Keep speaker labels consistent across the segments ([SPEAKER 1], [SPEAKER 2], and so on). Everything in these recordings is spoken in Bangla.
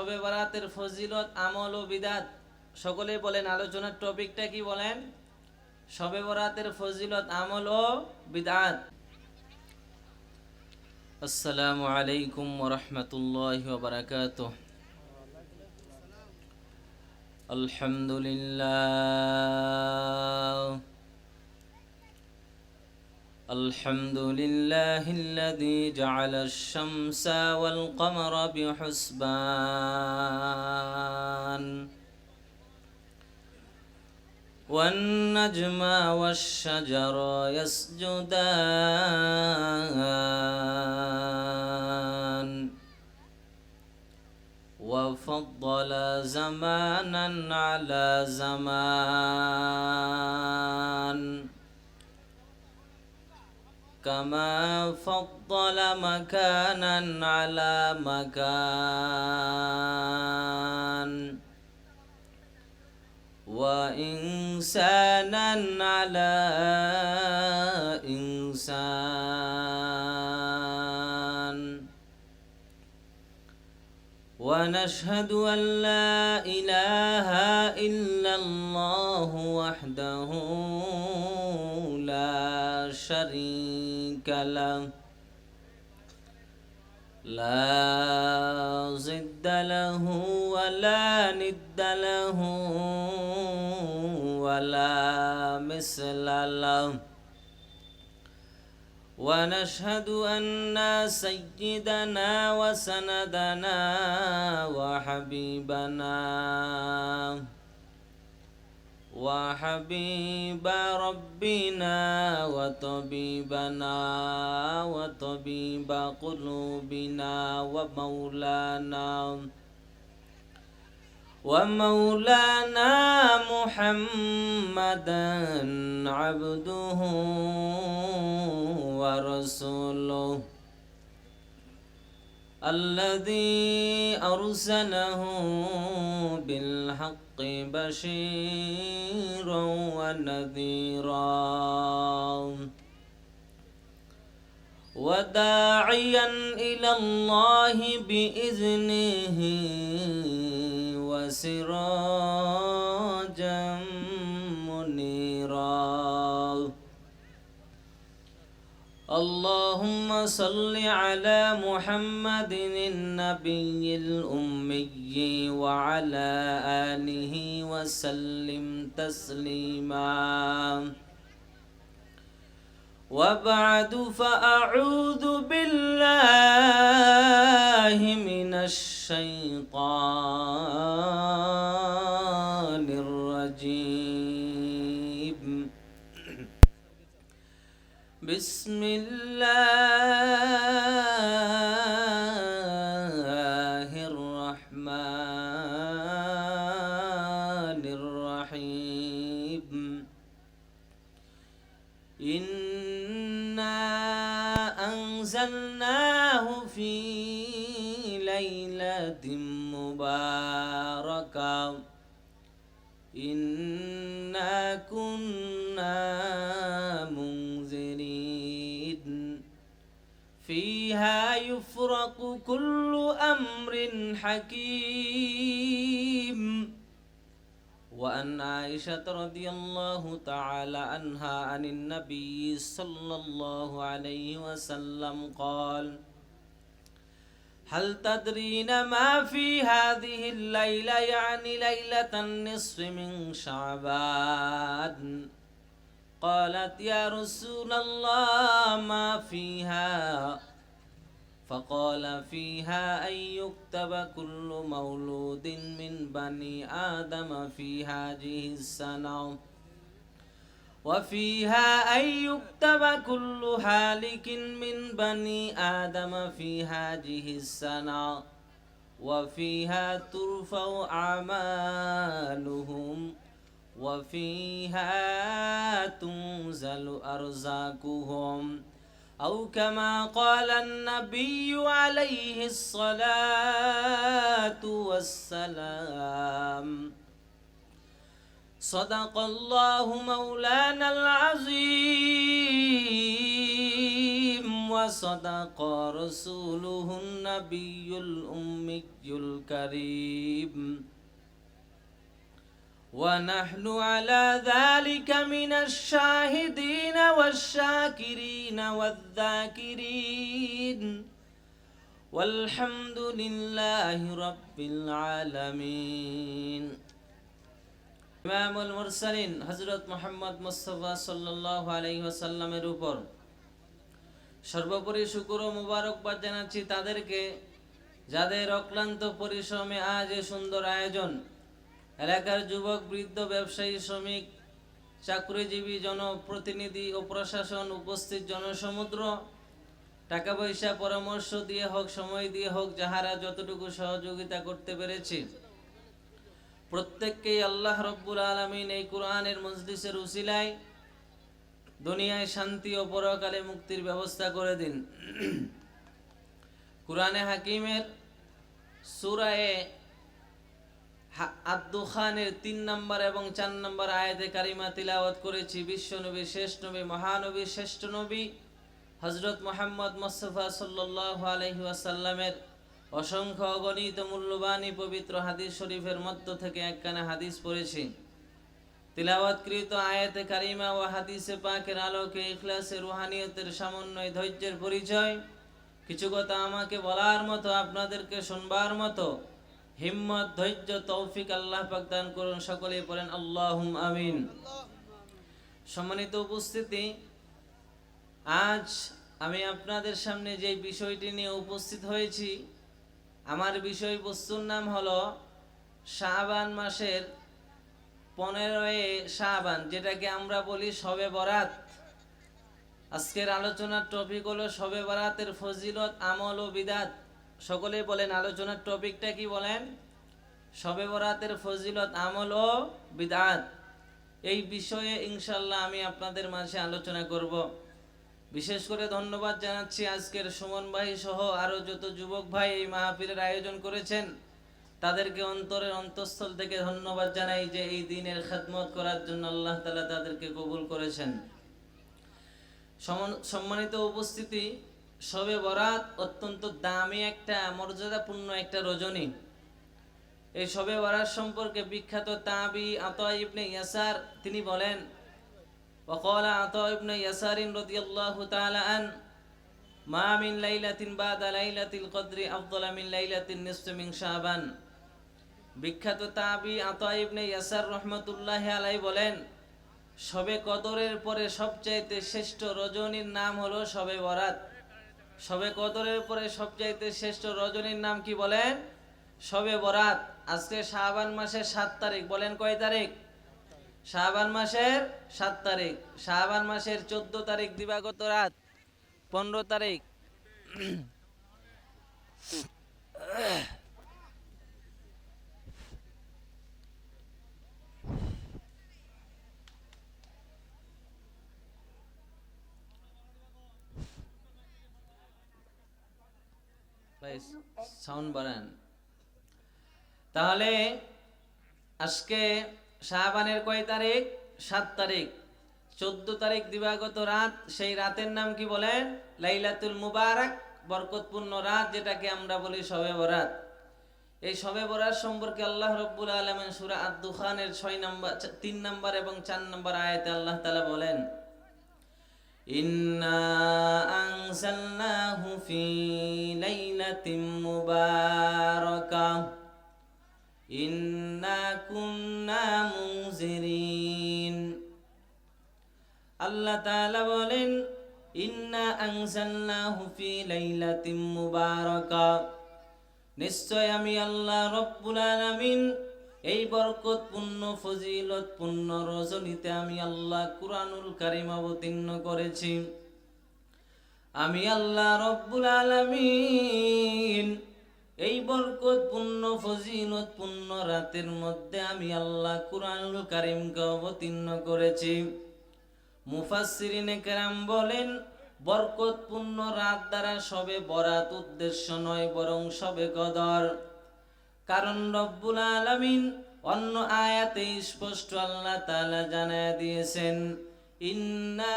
[SPEAKER 1] শবে বরাতের ফজিলত, আমল ও বিদাত। সকলেই বলেন আলোচনার টপিকটা কি বলেন? শবে বরাতের ফজিলত, আমল ও বিদাত। আসসালামু আলাইকুম ওয়া রাহমাতুল্লাহি ওয়া বারাকাতুহু। আলহামদুলিল্লাহ আলহামদুলিল্লাহিল্লাযী জা'আলাশ শামসা ওয়াল কমারা বিহুসবান والنجم والشجر يسجدان وفضل زمانا على زمان كما فضل مكانا على مكان وإنسانا على إنسان ونشهد أن لا إله إلا الله وحده لا شريك له لا ضد له ولا ند له ولا مثل له ونشهد أن سيدنا وسندنا وحبيب ربنا وطبيبنا وطبيب قلوبنا ومولانا محمدا عبده ورسوله الذي أرسله بالحق بشيرا ونذيرا وداعيا إلى الله بإذنه وسراجا منيرا اللهم صل على محمد النبي الأمي وعلى آله وسلم تسليما وبعد فأعوذ بالله من الشيطان الرجيم بسم الله الرحمن الرحيم إنا أنزلناه في ليلة مباركة إنا كنا منذرين فيها يفرق كل أمر حكيم وأن عائشة رضي الله تعالى عنها عن النبي صلى الله عليه وسلم قال هل تدرين ما في هذه الليلة يعني ليلة النصف من شعبان قالت يا رسول الله ما فيها فقال فيها أن يكتب كل مولود من بني آدم في هذه السنة وفيها أن يكتب كل هالك من بني آدم في هذه السنة وفيها ترفع أعمالهم وفيها تنزل أرزاقهم أو كما قال النبي عليه الصلاة والسلام صدق الله مولانا العظيم وصدق رسوله النبي الأمي الكريم ونحن على ذلك من الشاهدين والشاكرين والذاكرين والحمد لله رب العالمين ইমামুল মুরসালিন হযরত মুহাম্মদ মুস্তাফা সাল্লাল্লাহু আলাইহি ওয়াসাল্লামের উপর সর্বোপরি শুকর ও মোবারকবাদ জানাচ্ছি তাদেরকে যাদের অক্লান্ত পরিশ্রমে আজ এই সুন্দর আয়োজন। এলাকার যুবক, বৃদ্ধ, ব্যবসায়ী, শ্রমিক, চাকরিজীবী, জনপ্রতিনিধি ও প্রশাসন, উপস্থিত জনসমুদ্র, টাকা পয়সা পরামর্শ দিয়ে হোক, সময় দিয়ে হোক, যাহারা যতটুকু সহযোগিতা করতে পেরেছি, প্রত্যেককেই আল্লাহ রব্বুল আলামিন এই কোরআনের মজলিসের উসিলায় দুনিয়ায় শান্তি ও পরকালে মুক্তির ব্যবস্থা করে দিন। কোরআনে হাকিমের সূরা আদ-দুখানের ৩ নম্বর এবং ৪ নম্বর আয়াতে কারিমা তিলাওয়াত করেছি। বিশ্বনবী, শেষ নবী, মহানবী, শ্রেষ্ঠ নবী হযরত মুহাম্মদ মুস্তাফা সাল্লাল্লাহু আলাইহি ওয়াসাল্লামের অসংখ্য অগণিত মূল্যবান পবিত্র হাদিস শরীফের মধ্য থেকে একখানা হাদিস পড়েছি। তিলাওয়াতকৃত আয়াতে কারিমা ও হাদিসে পাকের আলোকে ইখলাসের, রুহানিয়তের সমন্বয়, ধৈর্যের পরিচয়, কিছু কথা আমাকে বলার মতো, আপনাদেরকে শুনবার মতো হিম্মত, ধৈর্য, তৌফিক আল্লাহ পাক দান করুন। সকলেই পড়েন আল্লাহুম্মা আমিন। সম্মানিত উপস্থিতি, আজ আমি আপনাদের সামনে যে বিষয়টি নিয়ে উপস্থিত হয়েছি, আমার বিষয়বস্তুর নাম হলো শাবান মাসের 15 শাবান, যেটাকে আমরা বলি শবে বরাত। আজকের আলোচনার টপিক হলো শবে বরাতের ফজিলত, আমল ও বিদাত। সকলেই বলেন আলোচনার টপিকটা কি বলেন? শবে বরাতের ফজিলত, আমল ও বিদাত। এই বিষয়ে ইনশাআল্লাহ আমি আপনাদের মাঝে আলোচনা করব। বিশেষ করে ধন্যবাদ জানাচ্ছি আজকের সুমন ভাই সহ আরো যত যুবক ভাই এই মাহফিলের আয়োজন করেছেন, তাদেরকে অন্তরের অন্তঃস্থল থেকে ধন্যবাদ জানাই যে এই দিনের খেদমত করার জন্য আল্লাহ তাআলা তাদেরকে কবুল করেছেন। সম্মানিত উপস্থিতি, শবে বরাত অত্যন্ত দামি একটা, মর্যাদাপূর্ণ একটা রজনী। এই শবে বরাত সম্পর্কে বিখ্যাত তাবি আতা ইবনে ইয়াসার তিনি বলেন, وقال عطاء بن يسار رضي الله تعالى عنه ما من ليلة بعد ليلة القدر أفضل من ليلة النصف من شعبان। বিখ্যাত তাবি আতা ইবনে ইয়াসার রহমাতুল্লাহি আলাইহি বলেন, শবে কদরের পরে সবচাইতে শ্রেষ্ঠ রজনীর নাম হলো শবে বরাত। শবে কদরের পরে সবচাইতে শ্রেষ্ঠ রজনীর নাম কি বলেন? শবে বরাত। আজকে শাবান মাসের 7 তারিখ, বলেন কয় তারিখ? শাবান মাসের 7 তারিখ। শাবান মাসের 14 তারিখ দিবাগত রাত, 15 তারিখ সাউন্ড বাড়ান। তাহলে আজকে শাবানের কয় তারিখ? 7 তারিখ। 14 তারিখ দিবাগত রাত, সেই রাতের নাম কি বলেন? লাইলাতুল মুবারাক, বরকতপূর্ণ রাত, যেটাকে আমরা বলি শবে বরাত। এই শবে বরাত সম্পর্কে আল্লাহ রাব্বুল আলামিন সূরা আদ-দুখানের 3 নম্বর এবং 4 নম্বর আয়াতে আল্লাহ তাআলা বলেন, ইন্না আনজালনাহু ফি লাইলাতিন মুবারাকাহ ইন্না কুন্না মুনজিরিন। আল্লাহ তাআলা বলেন, ইন্না আনজালনাহু ফি লাইলাতিন মুবারাকাহ, নিশ্চয় আমি আল্লাহ রব্বুল আলামিন এই বরকতপূর্ণ, ফজিলতপূর্ণ রজনীতে আমি আল্লাহ কুরআনুল কারীম অবতীর্ণ করেছি। আমি আল্লাহ রব্বুল আলামিন এই বরকতপূর্ণ, ফজিলতপূর্ণ রাতের মধ্যে আমি আল্লাহ কুরআনুল কারীমকে অবতীর্ণ করেছি। মুফাসসিরিনে কেরাম বলেন, বরকতপূর্ণ রাত দ্বারা শবে বরাত উদ্দেশ্য নয়, বরং শবে কদর। কারণ রব্বুল আলামিন অন্য আয়াতে স্পষ্ট আল্লাহ তাআলা জানায় দিয়েছেন, ইন্না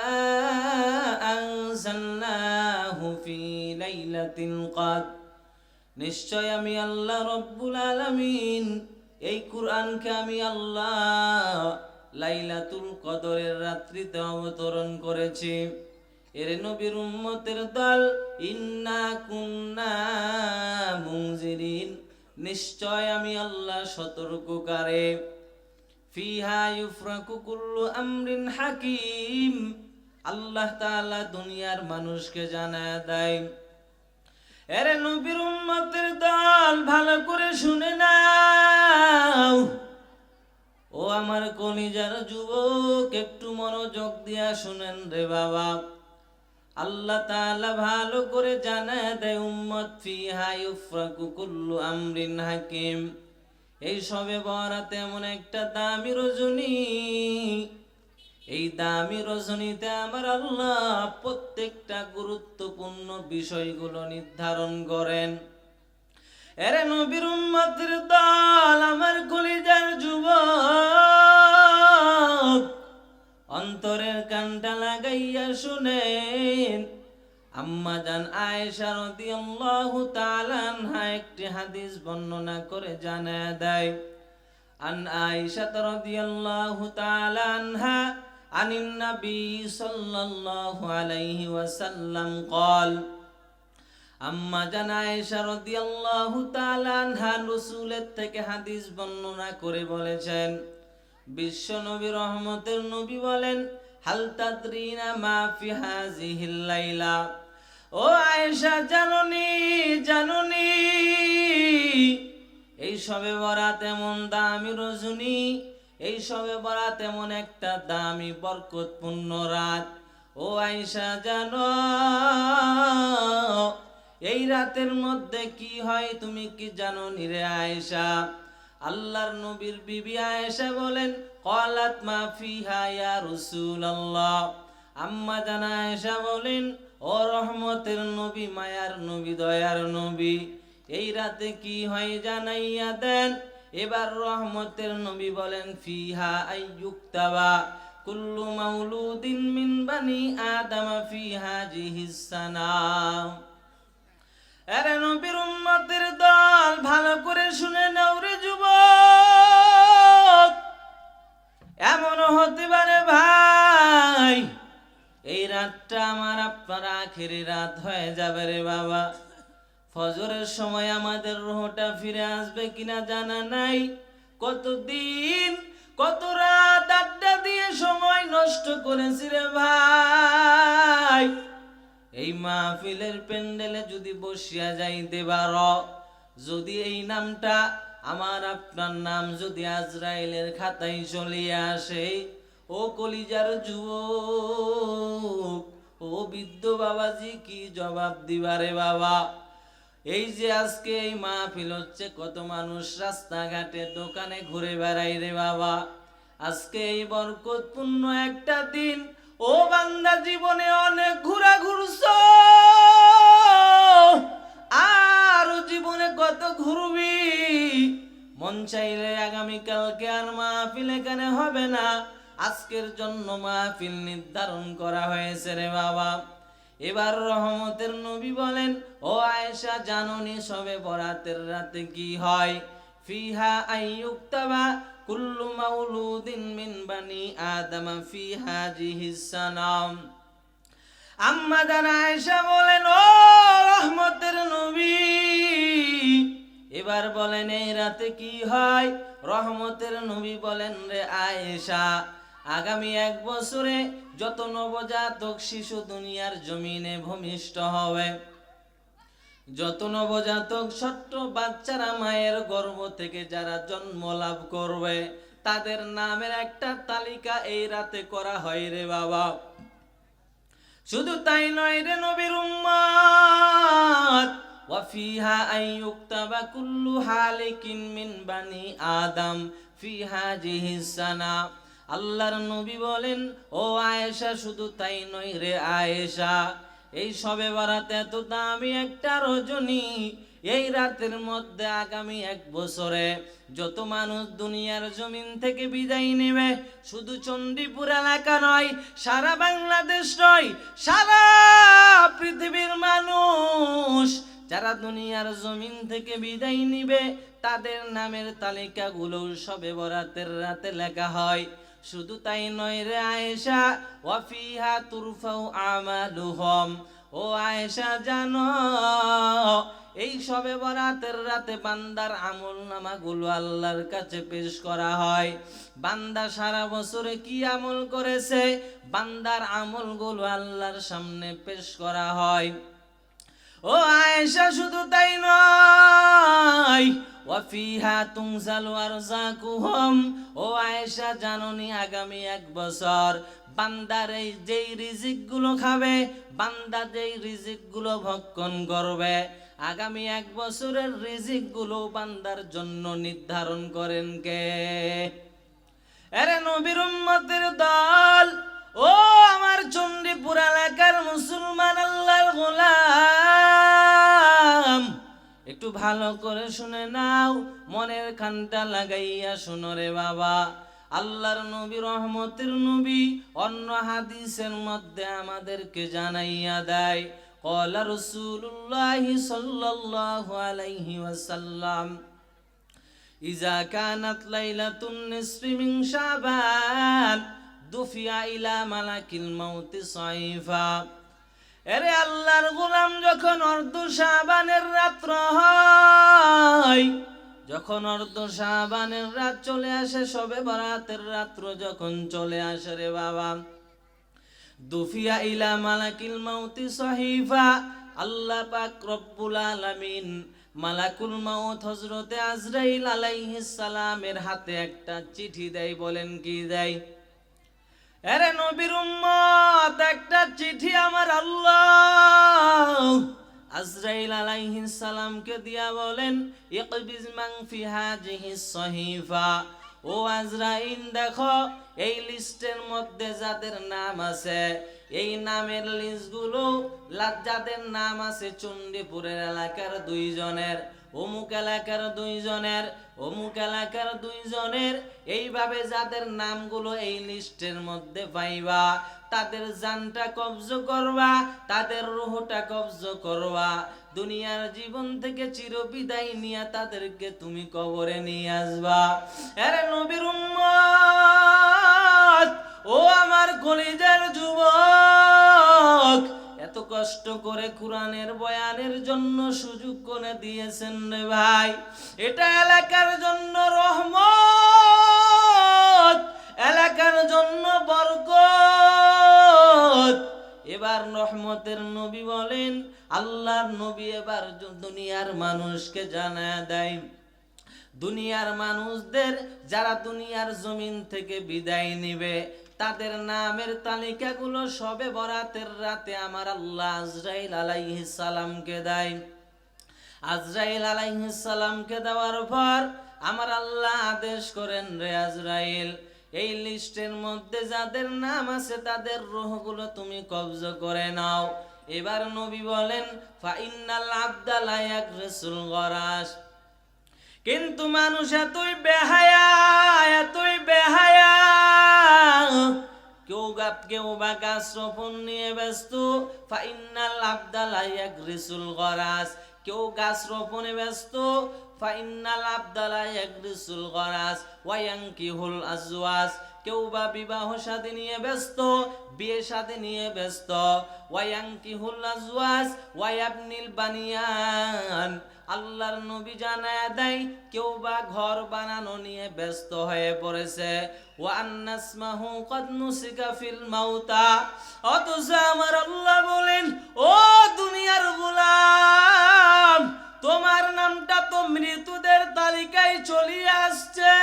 [SPEAKER 1] আনজালনাহু ফি লাইলাতিল কদর, নিশ্চয় আমি আল্লাহ রব্বুল আলামিন এই কুরআনকে আমি আল্লাহ লাইলাতুল কদরের রাত্রিতে অবতরণ করেছি। এর নবীর উম্মতের দল, ইন্না কুন্না মুনজিরিন, নিশ্চয় আমি আল্লাহ সতর্ককারী। ফিহা ইউফরাকু কুল্লু আমরিন হাকিম, আল্লাহ তাআলা দুনিয়ার মানুষকে জানায় দেয়। এরে নবীর উম্মতের দল, ভালো করে শুনে নাও। ও আমার কলিজার যুবক, একটু মনোযোগ দিয়া শুনেন রে বাবা। আল্লাহ তাআলা ভালো করে জানায় দেয় উম্মত, ফিহা ইউফরাকু কুল্লু আমরিন হাকিম, এই সবে বরাত এমন একটা দামি রজনী, এই দামি রজনীতে আমার আল্লাহ প্রত্যেকটা গুরুত্বপূর্ণ বিষয়গুলো নির্ধারণ করেন। এরে নবীর উম্মতের দল, আমার কলিজার যুবক, অন্তরের কানটা লাগাইয়া শুনেন। আম্মা জান আয়েশা রাদিয়াল্লাহু তাআলা আনহা একটি হাদিস বর্ণনা করে জানায় দেয়, আন আয়েশা রাদিয়াল্লাহু তাআলা আনহা আনিন নবী সাল্লাল্লাহু আলাইহি ওয়াসাল্লাম قال, আম্মা জান আয়েশা রাদিয়াল্লাহু তাআলা আনহা রাসূলের থেকে হাদিস বর্ণনা করে বলেছেন, বিশ্ব নবী রহমতের নবী বলেন, হাল তাদরিনা মা ফি হাযিহিল লাইলা, ও আয়েশা জানোনি জানোনি এই শবে বরাত এমন দামি রজনী, এই শবে বরাত এমন একটা দামি বরকতপূর্ণ রাত। ও আয়েশা জানো এই রাতের মধ্যে কি হয়, তুমি কি জানো নি রে আয়েশা? আল্লাহর নবীর বিবি আয়েশা বলেন, ক্বালাত মা ফিহা ইয়া রাসূলুল্লাহ, আম্মা জান আয়েশা বলেন, ও রহমতের নবী, মায়ার নবী, দয়ার নবী, এই রাতে কি হয় জানাইয়া দেন। এবার রহমতের নবী বলেন, ফিহা আইয়ুক্তাবা কুল্লু মাউলুদিন মিন বানি আদম ফি হাযিহিস সানা। আরে নবীর উম্মতের দল, ভালো করে শুনে নাও রে যুবক। এমন হতে পারে ভাই, এই রাতটা আমার আপনার আখেরি রাত হয়ে যাবে রে বাবা। ফজরের সময় আমাদের রুহটা ফিরে আসবে কিনা জানা নাই। কতদিন কত রাত আড্ডা দিয়ে সময় নষ্ট করেছি রে ভাই। এই মাহফিলের প্যান্ডেলে যদি বসিয়া যাইতে পারো, যদি এই নামটা আমার আপনার নাম যদি আজরাইলের খাতায় চলিয়া আসে, ও কলিজার যুবক, ও বৃদ্ধ বাবাজি, কি জবাব দিবারে বাবা? এই যে আজকে এই মাহফিল হচ্ছে, কত মানুষ রাস্তাঘাটে দোকানে ঘুরে বেড়াই রে বাবা। আজকে এই বরকতপূর্ণ একটা দিন, ও বান্দা, জীবনে অনেক ঘোরা ঘুরছো, আর জীবনে কত ঘুরবি। মন চাইলে আগামীকালকে আর মাহফিল এখানে হবে না, আজকের জন্য মাহফিল নির্ধারণ করা হয়েছে রে বাবা। এবার রহমতের নবী বলেন, ও আয়েশা জানোনি শবে বরাতের রাতে কি হয়? ফিহা আইয়ুক্তাবা কুল্লু মাউলুদিন মিন বানি আদম ফি হাযিহিস সানাম। আম্মা জান আয়েশা বলেন, ও রহমতের নবী, এবার বলেন এই রাতে কি হয়? রহমতের নবী বলেন, রে আয়েশা, আগামী 1 বছরে যত নবজাতক শিশু দুনিয়ার জমিনে ভূমিষ্ঠ হবে, যত নবজাতক ছোট্ট বাচ্চারা মায়ের গর্ভ থেকে যারা জন্ম লাভ করবে, তাদের নামের একটা তালিকা এই রাতে করা হয় রে বাবা। শুধু তাই নয় রে নবীর উম্মত, ওয়া ফিহা আইয়ুক্তাবা কুল্লু হালিকিন মিন বানি আদম ফি হাযিহিস সানা। আল্লাহর নবী বলেন, ও আয়েশা, শুধু তাই নয় রে আয়েশা, এই শবে বরাত এত দামি একটা রজনী, এই রাতের মধ্যে আগামী 1 বছরে যত মানুষ দুনিয়ার জমিন থেকে বিদায় নেবে, শুধু চণ্ডীপুর এলাকা নয়, সারা বাংলাদেশ নয়, সারা পৃথিবীর মানুষ যারা দুনিয়ার জমিন থেকে বিদায় নিবে তাদের নামের তালিকাগুলো শবে বরাতের রাতে লেখা হয়। শুধু তাই নয় রে আয়েশা, ওয়াফিহা তুরফাউ আমালুহুম, ও আয়েশা জানো এই শবে বরাতের রাতে বান্দার আমল নামাগুলো আল্লাহর কাছে পেশ করা হয়। বান্দা সারা বছরে কি আমল করেছে বান্দার আমলগুলো আল্লাহর সামনে পেশ করা হয়। ও আয়েশা শুধু তাই নয়, ওয়াফিহা তুনজালু আরযাকুহুম, ও আয়েশা জানোনি আগামী 1 বছর বান্দার এই যেই রিজিকগুলো খাবে, বান্দা যেই রিজিকগুলো ভক্ষণ করবে, আগামী 1 বছরের রিজিকগুলো বান্দার জন্য নির্ধারণ করেন কে? আরে নবীর উম্মতের দল, ও আমার চণ্ডীপুর এলাকার মুসলমান আল্লাহর গোলাম, একটু ভালো করে শুনে নাও, মনের কানটা লাগাইয়া শুনো রে বাবা। আল্লাহর নবী, রহমতের নবী, অন্য হাদিসের মধ্যে আমাদেরকে জানাইয়া দেয়, ক্বালা রাসূলুল্লাহি সাল্লাল্লাহু আলাইহি ওয়াসাল্লাম, ইজা কানাত লাইলাতুন নিসফি মিন শাবান দুফিয়া ইলা মালাকিল মাউতি সাইফা। এরে আল্লাহর গোলাম, যখন অর্ধ শাবানের রাত্র হয়, যখন অর্ধ শাবানের রাত চলে আসে, শবে বরাতের রাত্র যখন চলে আসে রে বাবা, দুফিয়া ইলা মালাকিল মাউতি সাহিফা, আল্লাহ পাক রব্বুল আলামিন মালাকুল মাউত হযরতে আজরাইল আলাইহিস সালামের হাতে একটা চিঠি দেয়। বলেন কি দেয়? আরে নবীর উম্মত, একটা চিঠি আমার আল্লাহ আজরাইল আলাইহিস সালামকে দিয়া বলেন, ইকবিজ মান ফি হাযিহিস সাহিফা, ও আজরাইল দেখো এই লিস্টের মধ্যে যাদের নাম আছে, এই নামের লিস্টগুলো যাদের নাম আছে চণ্ডীপুরের এলাকার 2 জনের, অমুক এলাকার 2 জনের, অমুক এলাকার 2 জনের, এইভাবে যাদের নামগুলো এই লিস্টের মধ্যে পাইবা, তাদের জানটা কবজ করবা, তাদের রূহটা কবজ করবা, দুনিয়ার জীবন থেকে চিরবিদায় নিয়ে তাদেরকে তুমি কবরে নিয়ে আসবা। আরে নবীর উম্মত, ও আমার কলিজার যুবক, এত কষ্ট করে কোরআনের বয়ানের জন্য সুযোগ করে দিয়েছেন রে ভাই, এটা এলাকার জন্য রহমত, এলাকার জন্য বরকত। এবার রহমতের নবী বলেন, আল্লাহর নবী এবার দুনিয়ার মানুষকে জানায় দেয়, দুনিয়ার মানুষদের যারা দুনিয়ার জমিন থেকে বিদায় নিবে তাদের নামের তালিকাগুলো শবে বরাতের রাতে আমার আল্লাহ আজরাইল আলাইহিস সালামকে দেয়। আজরাইল আলাইহিস সালামকে দেওয়ার পর আমার আল্লাহ আদেশ করেন, রে আজরাইল, এই লিস্টের মধ্যে যাদের নাম আছে তাদের রূহগুলো তুমি কবজ করে নাও। এবার নবী বলেন, ফা ইন্নাল আবদা লা ইয়াগরিসুল গরাস, কিন্তু মানুষ এতই বেহায়া, এতই বেহায়া, কেউ বা গাছ রোপণ নিয়ে ব্যস্ত, ফা ইন্নাল আবদা লা ইয়াগরিসুল গরাস, কেউ গাছ রোপণে ব্যস্ত, ফা ইন্নাল আবদা লা ইয়াগরিসুল গরাস ওয়া ইয়ানকিহুল আজওয়াজ, কেউ বা বিবাহ শাদী নিয়ে ব্যস্ত, বিয়ে শাদী নিয়ে ব্যস্ত, ওয়া ইয়ানকিহুল আজওয়াজ ওয়া ইয়াবনিল বানিয়ান। আল্লাহর নবী জানায় দেয়, কেউ বা ঘর বানানো নিয়ে ব্যস্ত হয়ে পড়েছে, ওয়া আন্নাসমাহু ক্বাদ নুসিকা ফিল মাউতা। অথচ আমার আল্লাহ বলেন, ও দুনিয়ার গোলাম, তোমার নামটা তো মৃতদের তালিকায় চলে আসছে,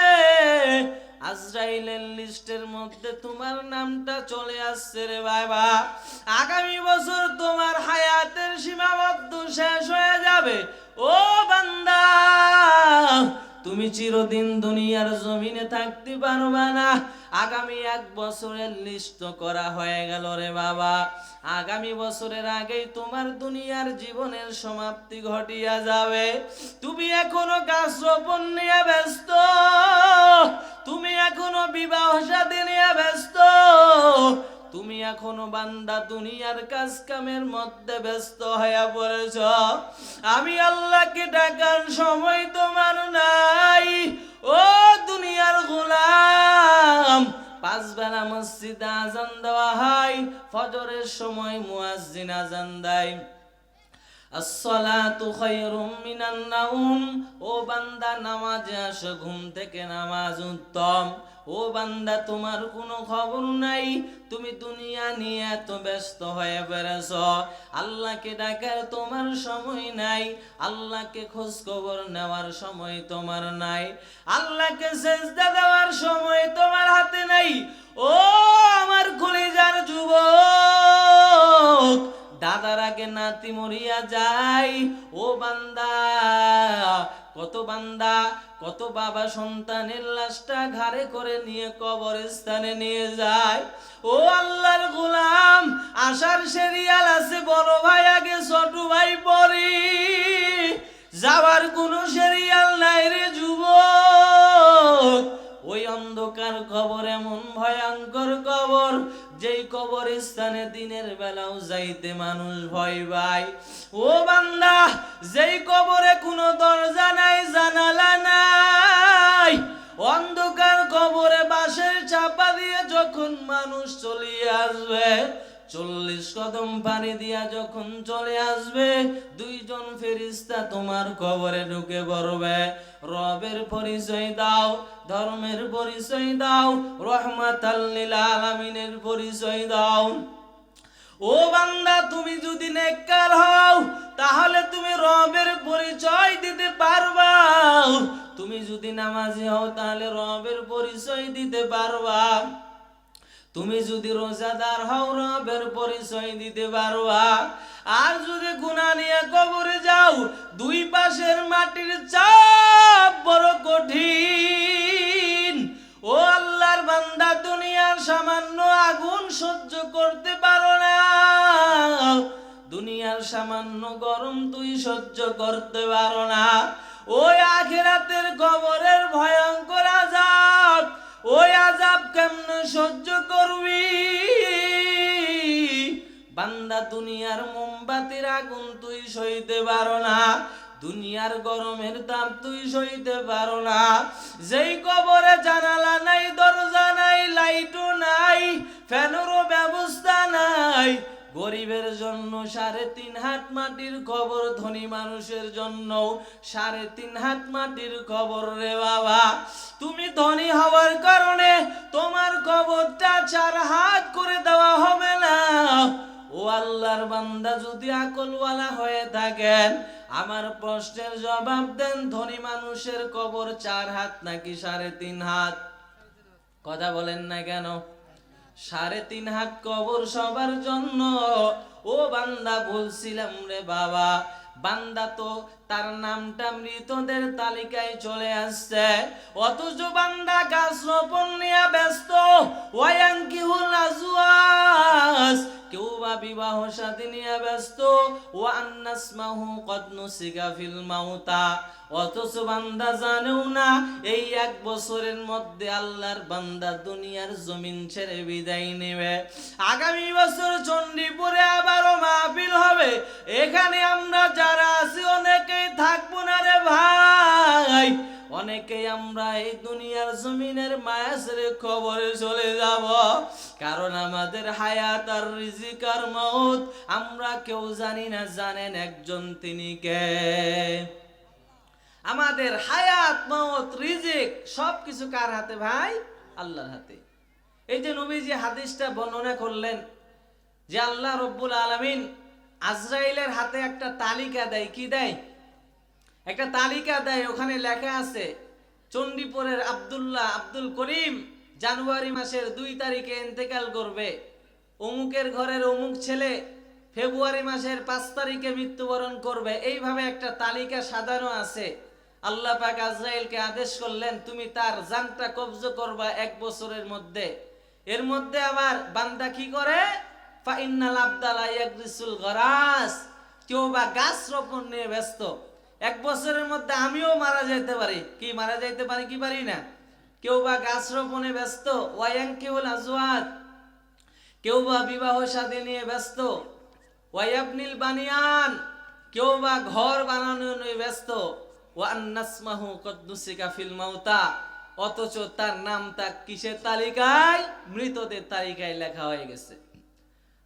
[SPEAKER 1] আজরাইলের লিস্টের মধ্যে তোমার নামটা চলে আসছে রে বাবা। আগামী বছর তোমার হায়াতের সীমাবদ্ধ শেষ হয়ে যাবে। ও বান্দা, তুমি চিরদিন দুনিয়ার জমিনে থাকতে পারবা না। আগামী 1 বছরের লিস্ট করা হয়ে গেল রে বাবা। আগামী বছরের আগেই তোমার দুনিয়ার জীবনের সমাপ্তি ঘটিয়া যাবে। তুমি এখনো গাছ রোপণ নিয়ে ব্যস্ত, তুমি এখনো বিবাহ শাদী নিয়ে ব্যস্ত, তুমি এখনো বান্দা দুনিয়ার কাজ কামের মধ্যে ব্যস্ত হয়ে পড়েছ। আমি আল্লাহকে ডাকার সময় তোমার নাই। ও দুনিয়ার গোলাম, 5 বেলা মসজিদে আজান দেওয়া হয়, ফজরের সময় মুয়াজ্জিন আজান দেয়, আসসালাতু খায়রুম মিনান নাউম। ও বান্দা নামাজে আসো, ঘুম থেকে নামাজ উত্তম। ও বান্দা তোমার কোনো খবর নাই, তুমি দুনিয়া নিয়ে এত ব্যস্ত হয়ে পড়েছ, আল্লাহকে ডাকার তোমার সময় নাই, আল্লাহকে খোঁজ খবর নেওয়ার সময় তোমার নাই, আল্লাহকে সেজদা দেওয়ার সময় তোমার হাতে নাই। ও আমার কলিজার যুবক, দাদার আগে নাতি মরিয়া যায়। ও বান্দা, কত বাবা সন্তানের লাশটা ঘাড়ে করে নিয়ে কবরস্থানে নিয়ে যায়। ও আল্লাহর গোলাম, আসার সিরিয়াল আছে, বড় ভাই আগে ছোট ভাই পরে, যাওয়ার কোনো সিরিয়াল নাই রে যুবক। ওই অন্ধকার কবর এমন ভয়ঙ্কর কবর, যেই কবরস্থানে দিনের বেলাও যাইতে মানুষ ভয় পায়। ও বান্দা, যেই কবরে কোনো দরজা নাই, জানালা নাই, অন্ধকার কবরে বাঁশের চাপা দিয়ে যখন মানুষ চলে আসবে, 40 কদম পানি দিয়া যখন চলে আসবে, 2 জন ফেরেশতা তোমার কবরে ঢুকে পড়বে। রবের পরিচয় দাও, ধর্মের পরিচয় দাও, রহমাতাল লিল আলামিনের পরিচয় দাও। ও বান্দা, তুমি যদি নেককার হও তাহলে তুমি রবের পরিচয় দিতে পারবা। তুমি যদি নামাজি হও তাহলে রবের পরিচয় দিতে পারবা। তুমি যদি রোজাদার হও রবের পরিচয় দিতে পারবা। আর যদি গুনাহ নিয়ে কবরে যাও, 2 পাশের মাটির চাপ বড় কঠিন। ও আল্লাহর বান্দা, দুনিয়ার সামান্য আগুন সহ্য করতে পারো না, দুনিয়ার সামান্য গরম তুই সহ্য করতে পারো না। ওই আখিরাতের কবরের ভয়ঙ্কর আযাব, ওই আযাব কেমনে সহ্য করবি? বান্দা, দুনিয়ার মোমবাতির আগুন তুই সইতে পারো না, দুনিয়ার গরমের তাপ তুই সইতে পারো না। যেই কবরে জানালা নাই, দরজা নাই, লাইটও নাই, ফ্যানেরও ব্যবস্থা নাই, গরিবের জন্য 3.5 হাত মাটির কবর, ধনী মানুষের জন্য 3.5 হাত মাটির কবর রে বাবা। তুমি ধনী হওয়ার কারণে তোমার কবরটা 4 হাত করে দেওয়া হবে না। ও আল্লাহর বান্দা, যদি আকলওয়ালা হয়ে থাকেন আমার প্রশ্নের জবাব দেন, ধনী মানুষের কবর 4 হাত নাকি 3.5 হাত? কথা বলেন না কেন? 3.5 হাত কবর সবার জন্য। ও বান্দা, বলছিলাম রে বাবা, বান্দা তো তার নামটা মৃতদের তালিকায় চলে আসছে, অথচ বান্দা গাছ রোপণ নিয়ে ব্যস্ত। ওয়ায়ানকিহুল আজওয়াজ, কেউ বা বিবাহ শাদী নিয়ে ব্যস্ত। ওয়া আন্নাসমাহু কদ নুসিকা ফিল মাউতা, অথচ বান্দা জানেও না এই 1 বছরের মধ্যে আল্লাহর বান্দা দুনিয়ার জমিন ছেড়ে বিদায় নেবে। আগামী বছর চণ্ডীপুরে আবারও মাহফিল হবে, এখানে আমরা যারা আছি অনেকেই থাকবো না রে ভাই, অনেকেই আমরা এই দুনিয়ার জমিনের মায়া ছেড়ে কবরে চলে যাব। কারণ আমাদের হায়াত আর রিজিক আর মউত আমরা কেউ জানি না, জানেন একজন, তিনি কে? আমাদের হায়াত, মউত, রিজিক সবকিছু কার হাতে ভাই? আল্লাহর হাতে। এই যে নবীজি হাদিসটা বর্ণনা করলেন যে আল্লাহ রব্বুল আলামিন আজরাইলের হাতে একটা তালিকা দেয়। কি দেয়? একটা তালিকা দেয়, ওখানে লেখা আছে চণ্ডীপুরের আব্দুল করিম জানুয়ারি মাসের 2 তারিখে ইন্তেকাল করবে, অমুকের ঘরের অমুক ছেলে ফেব্রুয়ারি মাসের 5 তারিখে মৃত্যুবরণ করবে। এইভাবে একটা তালিকা সাজানো আছে। আল্লাহ পাক আজরাইলকে আদেশ করলেন, তুমি তার জানটা কবজ করবা 1 বছরের মধ্যে। এর মধ্যে আমার বান্দা কি করে? ফা ইন্নাল আবদালা ইয়াগরিসুল গরাস, কেউ বা গাছ রোপণ নিয়ে ব্যস্ত। 1 বছরের মধ্যে আমিও মারা যাইতে পারি, কি মারা যাইতে পারি কি পারি না? কেউ বা গাছ রোপণে ব্যস্ত, ওয়ায়ানকিহুল আজওয়াজ, কেউ বা বিবাহ শাদী নিয়ে ব্যস্ত, ওয়ায়াবনিল বানিয়ান, কেউ বা ঘর বানানো নিয়ে ব্যস্ত, ওয়ান নাসমাহু কদ্দুসিকা ফিল মাউতা, অথচ তার নামটা কিসের তালিকায়? মৃতদের তালিকায় লেখা হয়ে গেছে।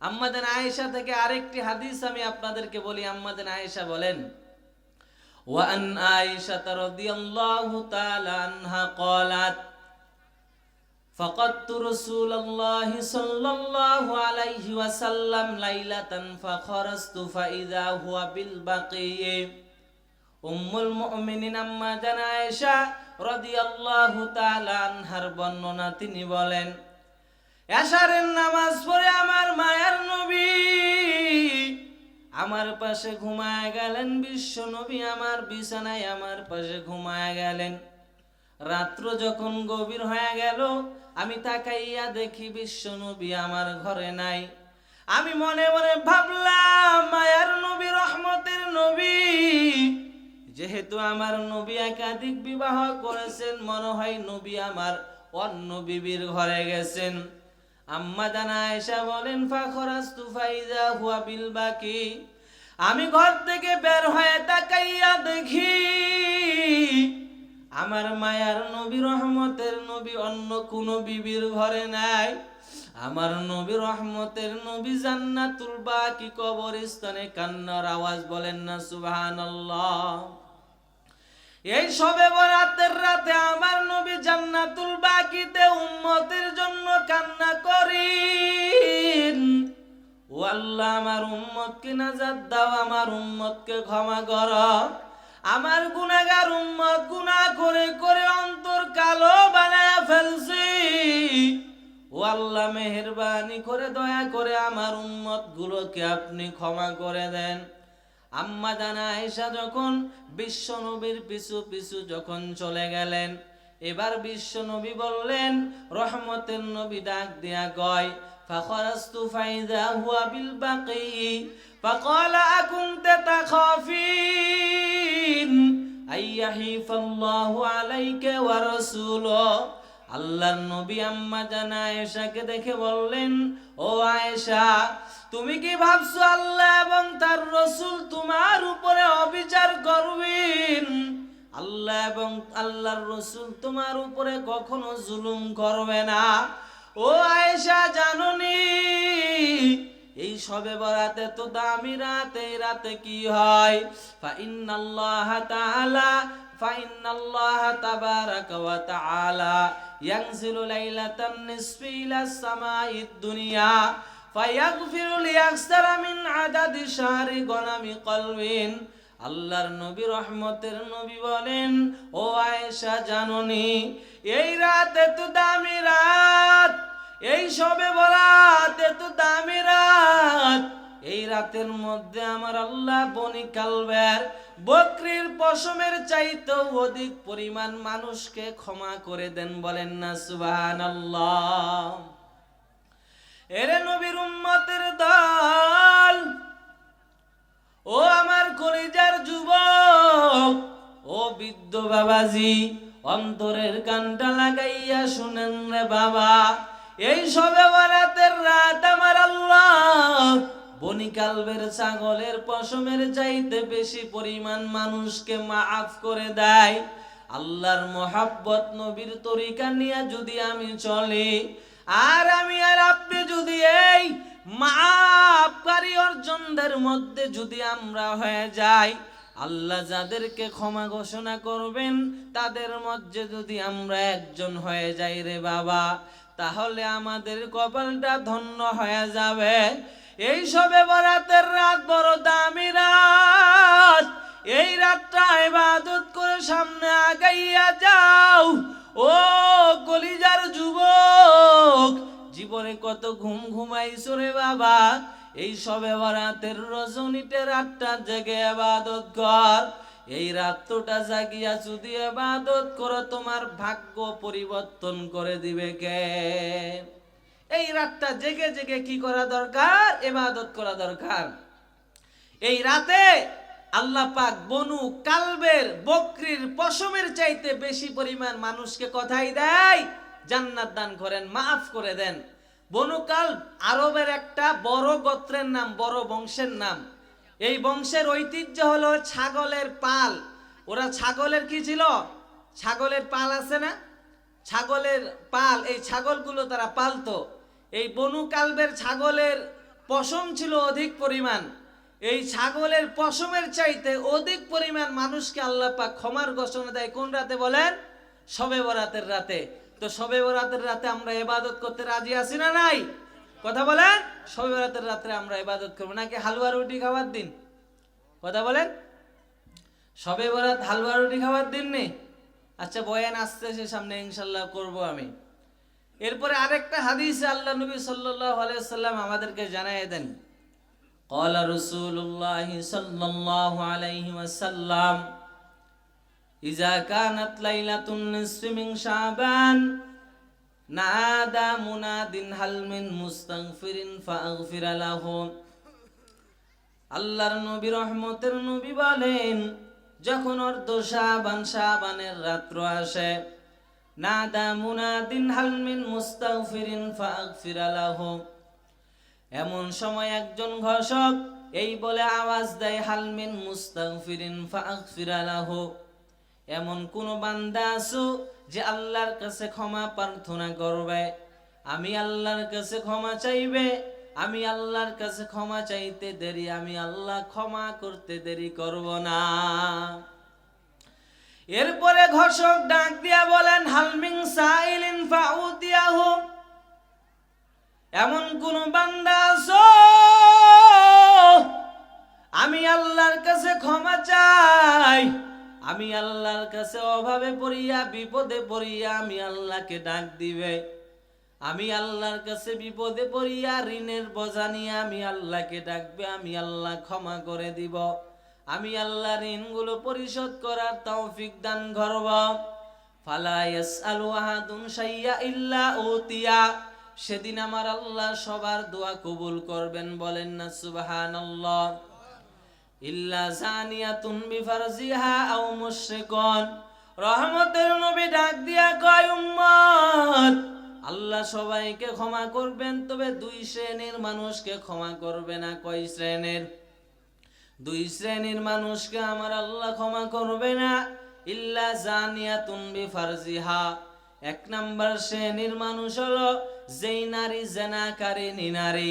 [SPEAKER 1] আম্মাজান আয়েশা থেকে আরেকটি হাদিস আমি আপনাদেরকে বলি। আম্মাজান আয়েশা বলেন, ওয়ান আয়েশা রাদিয়াল্লাহু তাআলা আনহা ক্বালাত ফাকাদতু রাসূলুল্লাহি সাল্লাল্লাহু আলাইহি ওয়াসাল্লাম লাইলাতান ফাখারাজতু ফাইযা হুয়া বিল বাকিয়ে। উম্মুল মুমিনিন আম্মাজান আয়েশা রাদিয়াল্লাহু তাআলা আনহার বর্ণনা, তিনি বলেন, এশারের নামাজ পড়ে আমার মায়ার নবী আমার পাশে ঘুমায় গেলেন। বিশ্ব নবী আমার বিছানায় আমার পাশে ঘুমায় গেলেন। রাত্র যখন গভীর হয়ে গেল, আমি তাকাইয়া দেখি বিশ্ব নবী আমার ঘরে নাই। আমি মনে মনে ভাবলাম, মায়ার নবী, রহমতের নবী, যেহেতু আমার নবী একাধিক বিবাহ করেছেন, মনে হয় নবী আমার অন্য বিবির ঘরে গেছেন। আম্মা জানা আয়েশা বলেন, ফাখরাজতু ফাইযা হুয়া বিল বাকি, আমি ঘর থেকে বের হয়ে তাকাইয়া দেখি আমার মায়ার নবী, রহমতের নবী অন্য কোন বিবির ঘরে নাই। আমার নবী, রহমতের নবী জান্নাতুল বাকি কবরস্থানে কান্নার আওয়াজ, বলেন না সুবহানাল্লাহ। এই শবে বরাতের রাতে আমার নবী জান্নাতুল বাকিতে উম্মতের জন্য কান্না করেন, ও আল্লাহ, আমার উম্মতকে নাজাত দাও, আমার উম্মতকে ক্ষমা করো। আমার গুনাহগার উম্মত গুনাহ করে করে অন্তর কালো বানায়া ফেলছি। ও আল্লাহ, মেহেরবানি করে দয়া করে আমার উম্মত গুলোকে আপনি ক্ষমা করে দেন। আম্মা জানা আয়েশা যখন বিশ্ব নবীর পিছু পিছু যখন চলে গেলেন, এবার বিশ্ব নবী বললেন, রহমতের নবী ডাক দিয়া কয়, ফাখরাজতু ফাইযা হুয়া বিল বাকি ফাকালা আকুনতা তাখাফিন আইয়াহিফাল্লাহু আলাইকা ওয়া রাসূলুহু। আল্লাহর নবী আম্মা জানা আয়েশাকে দেখে বললেন, ও আয়েশা, তুমি কি ভাবছো আল্লাহ এবং তার রাসূল তোমার উপরে অবিচার করবেন? আল্লাহ এবং আল্লাহর রাসূল তোমার উপরে কখনো জুলুম করবে না। ও আয়েশা, জানোনি এই শবে বরাতে তো দামি রাত, এই রাতে কি হয়? ফাইন্নাল্লাহা তাবারাকা ওয়া তাআলা ইয়ানজিলু লাইলাতান নিসফি ইলাস সামাঈদ দুনিয়া ফায়াগফিরু লিয়াকসারা মিন আদাদি শাহরি গনামি কলবিন। আল্লাহর নবী, রহমতের নবী বলেন, ও আয়েশা, জানোনি এই রাত এত দামি রাত, এই শবে বরাত এত দামি রাত, এই রাতের মধ্যে আমার আল্লাহ বনি কালবের বকরির পশমের চাইতেও অধিক পরিমাণ মানুষকে ক্ষমা করে দেন, বলেন না সুবহানাল্লাহ। এরে নবীর উম্মতের দল, ও আমার কলিজার যুবক, ও বৃদ্ধ বাবাজি, অন্তরের কানটা লাগাইয়া শুনেন রে বাবা। এই শবে বরাতের রাত আমার আল্লাহ বনি কালবের ছাগলের পশমের চাইতে বেশি পরিমাণ মানুষকে মাফ করে দেয়। আল্লাহর মোহাব্বত নবীর তরিকা নিয়ে যদি আমি চলি, আর আমি আর আপনি যদি এই মাফকারী অর্জনদের মধ্যে যদি আমরা হয়ে যাই, আল্লাহ যাদেরকে ক্ষমা ঘোষণা করবেন তাদের মধ্যে যদি আমরা একজন হয়ে যাই রে বাবা, তাহলে আমাদের কপালটা ধন্য হয়ে যাবে। এই শবে বরাতের রাত বড় দামি রাত, এই রাতটা ইবাদত করে সামনে আগাইয়া যাও। ও কলিজার যুবক, জীবনে কত ঘুম ঘুমাইছো রে বাবা, এই শবে বরাতের রজনীতে রাতটা জেগে ইবাদত কর। এই রাতটা জাগিয়া যদি ইবাদত করো তোমার ভাগ্য পরিবর্তন করে দিবে কে? এই রাতটা জেগে জেগে কি করা দরকার? ইবাদত করা দরকার। এই রাতে আল্লাহ পাক বনু কালবের বকরির পশমের চাইতে বেশি পরিমাণ মানুষকে কথাই দেয়, জান্নাত দান করেন, মাফ করে দেন। বনু কালব আরবের একটা বড় গোত্রের নাম, বড় বংশের নাম। এই বংশের ঐতিহ্য হলো ছাগলের পাল। ওরা ছাগলের কি ছিল? ছাগলের পাল আছে না, ছাগলের পাল, এই ছাগলগুলো তারা পালতো। এই বনু কালবের ছাগলের পশম ছিল অধিক পরিমাণ। এই ছাগলের পশমের চাইতে অধিক পরিমাণ মানুষকে আল্লাহ পাক ক্ষমার ঘোষণা দেয় কোন রাতে বলেন? শবে বরাতের রাতে। তো শবে বরাতের রাতে আমরা ইবাদত করতে রাজি আছি না নাই? কথা বলেন। শবে বরাতের রাতে আমরা ইবাদত করব নাকি হালুয়া রুটি খাওয়ার দিন? কথা বলেন। শবে বরাত হালুয়া রুটি খাওয়ার দিন নেই? আচ্ছা, বয়ান আসতেছে সামনে, ইনশাল্লাহ করব আমি। এরপরে আরেকটা হাদিসে আল্লাহ নবী সাল্লাল্লাহু আলাইহি ওয়াসাল্লাম আমাদেরকে জানায় দেন, قال رسول الله صلى الله عليه وسلم إذا كانت ليلة النصف من شعبان نادى مناد هل من مستغفر فأغفر له। আল্লাহর নবী রহমতের নবী বলেন, যখন অর্ধ শাবান, শাবানের রাত্র আসে, নাদা মুনাদিন হাল মিন মুস্তাগফিরিন ফাগফির লাহু, এমন সময় একজন ঘোষক এই বলে আওয়াজ দেয়, হাল মিন মুস্তাগফিরিন ফাগফির লাহু, এমন কোন বান্দা আছো যে আল্লাহর কাছে ক্ষমা প্রার্থনা করবে, আমি আল্লাহর কাছে ক্ষমা চাইবে, আমি আল্লাহর কাছে ক্ষমা চাইতে দেরি, আমি আল্লাহ ক্ষমা করতে দেরি করব না। এরপরে ঘোষক ডাক দিয়া বলেন, হালমিন সাইলিন ফাউতিয়াহু, এমন কোন বান্দা আছো আমি আল্লাহর কাছে ক্ষমা চাই, আমি আল্লাহর কাছে অভাবে পড়িয়া, বিপদে পড়িয়া আমি আল্লাহকে ডাক দিবে, আমি আল্লাহর কাছে বিপদে পড়িয়া ঋণের বোঝা নিয়ে আমি আল্লাহকে ডাকবে, আমি আল্লাহ ক্ষমা করে দিব, আমি আল্লাহ ঋণগুলো পরিশোধ করার তৌফিক দান করব। ফালা ইয়াসআলু আহাদুন শাইয়া ইল্লা উতিয়া, সেদিন আমার আল্লাহ সবার দোয়া কবুল করবেন, বলেন না সুবহানাল্লাহ। ইল্লা জানিয়াতুন বিফারজিহা আও মুশরিকুন, রহমতের নবী ডাক দিয়া কয়, উম্মত আল্লাহ সবাইকে ক্ষমা করবেন, তবে দুই শ্রেণীর মানুষকে ক্ষমা করবে না। কয় শ্রেণীর? দুই শ্রেণীর মানুষকে আমার আল্লাহ ক্ষমা করবে না। ইল্লা জানিয়াতুন বিফারজিহা, এক নাম্বার শ্রেণীর মানুষ হলো যেই নারী জেনাকারিনী নারী,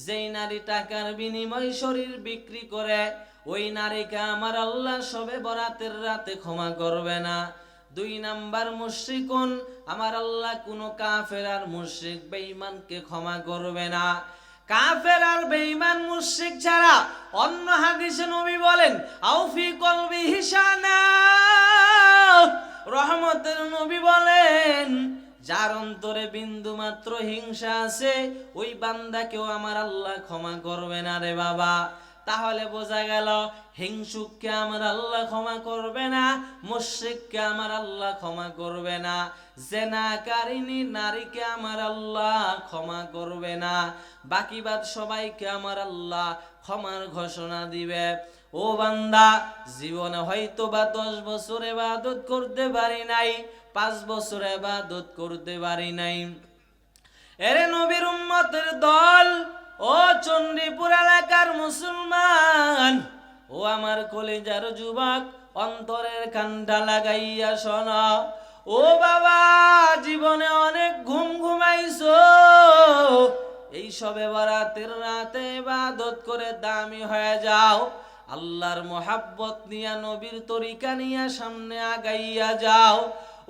[SPEAKER 1] যেই নারী টাকার বিনিময়ে শরীর বিক্রি করে, ওই নারীকে আমার আল্লাহ শবে বরাতের রাতে ক্ষমা করবে না। দুই নাম্বার মুশরিকুন, আমার আল্লাহ কোন কাফের আর মুশরিক বেঈমানকে ক্ষমা করবে না। কাফের আর বেঈমান মুশরিক ছাড়া অন্য হাদিসে নবী বলেন, আউফি কলবিহি শানা, রহমতের নবী বলেন, যার অন্তরে বিন্দু মাত্র হিংসা আছে ওই বান্দাকেও আমার আল্লাহ ক্ষমা করবে না রে বাবা। তাহলে বোঝা গেল হিংসুককে আমার আল্লাহ ক্ষমা করবে না, মুশরিককে আমার আল্লাহ ক্ষমা করবে না, জেনাকারিনী নারীকে আমার আল্লাহ ক্ষমা করবে না, বাকি বাদ সবাইকে আমার আল্লাহ ক্ষমার ঘোষণা দিবে। ও বান্দা, জীবনে হয়তো বা 10 বছর ইবাদত করতে পারি নাই, 5 বছর ইবাদত করতে পারি নাই, এরে নবীর উম্মতের দল, ও চণ্ডীপুর এলাকার মুসলমান, ও আমার কলিজার যুবক, অন্তরের কানটা লাগাইয়া শোনো। ও বাবা, জীবনে অনেক ঘুম ঘুমাইছো, এই শবে বরাতের রাতে ইবাদত করে দামি হয়ে যাও, আল্লাহর মোহাব্বত নিয়া, নবীর তরিকা নিয়া সামনে আগাইয়া যাও।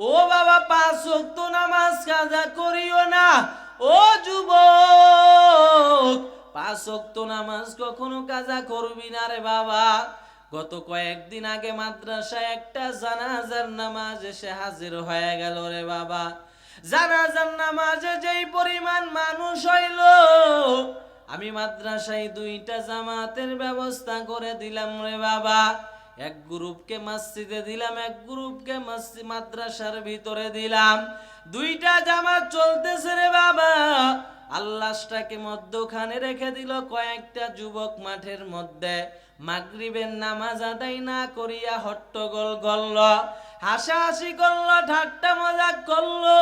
[SPEAKER 1] ও বাবা, 5 ওয়াক্ত নামাজ কাজা করিও না। ও যুবক, 5 ওয়াক্ত নামাজ কখনো কাজা করবি না রে বাবা। গত কয়েকদিন আগে মাদ্রাসায় একটা জানাজার নামাজ এসে হাজির হয়ে গেল রে বাবা। জানাজার নামাজে যেই পরিমাণ মানুষ হইল, আমি মাদ্রাসায় 2টা জামাতের ব্যবস্থা করে দিলাম রে বাবা। এক গ্রুপকে মসজিদে দিলাম, এক গ্রুপকে মাদ্রাসার ভিতরে দিলাম। দুইটা জামাত চলতেছে রে বাবা। আল্লাহটাকে মধ্যখানে রেখে দিল। কয়েকটা যুবক মাঠের মধ্যে মাগরিবের নামাজ আদায় না করিয়া হট্টগোল করল, হাসাহাসি করলো, ঠাট্টা মজাক করলো।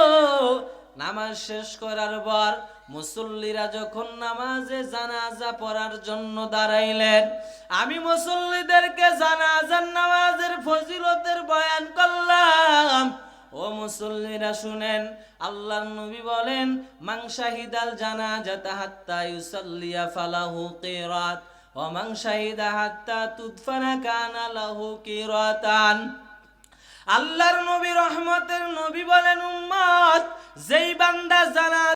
[SPEAKER 1] নামাজ শেষ করার পর মুসল্লিরা যখন নামাজে জানাজা পড়ার জন্য দাঁড়াইলেন, আমি মুসল্লিদেরকে জানাজার নামাজের ফজিলতের বয়ান করলাম। ও মুসল্লিরা শুনেন, আল্লাহর নবী বলেন, মান শাহিদাল জানাজাতা হাত্তা ইউসাল্লিয়া ফালাহু কিরাত ওয়া মান শাহিদা হাত্তা তুদফানা কানা লাহু কিরাতান। আল্লাহর নবী রহমতের নবী বলেন, উম্মত, যেই বান্দা জানা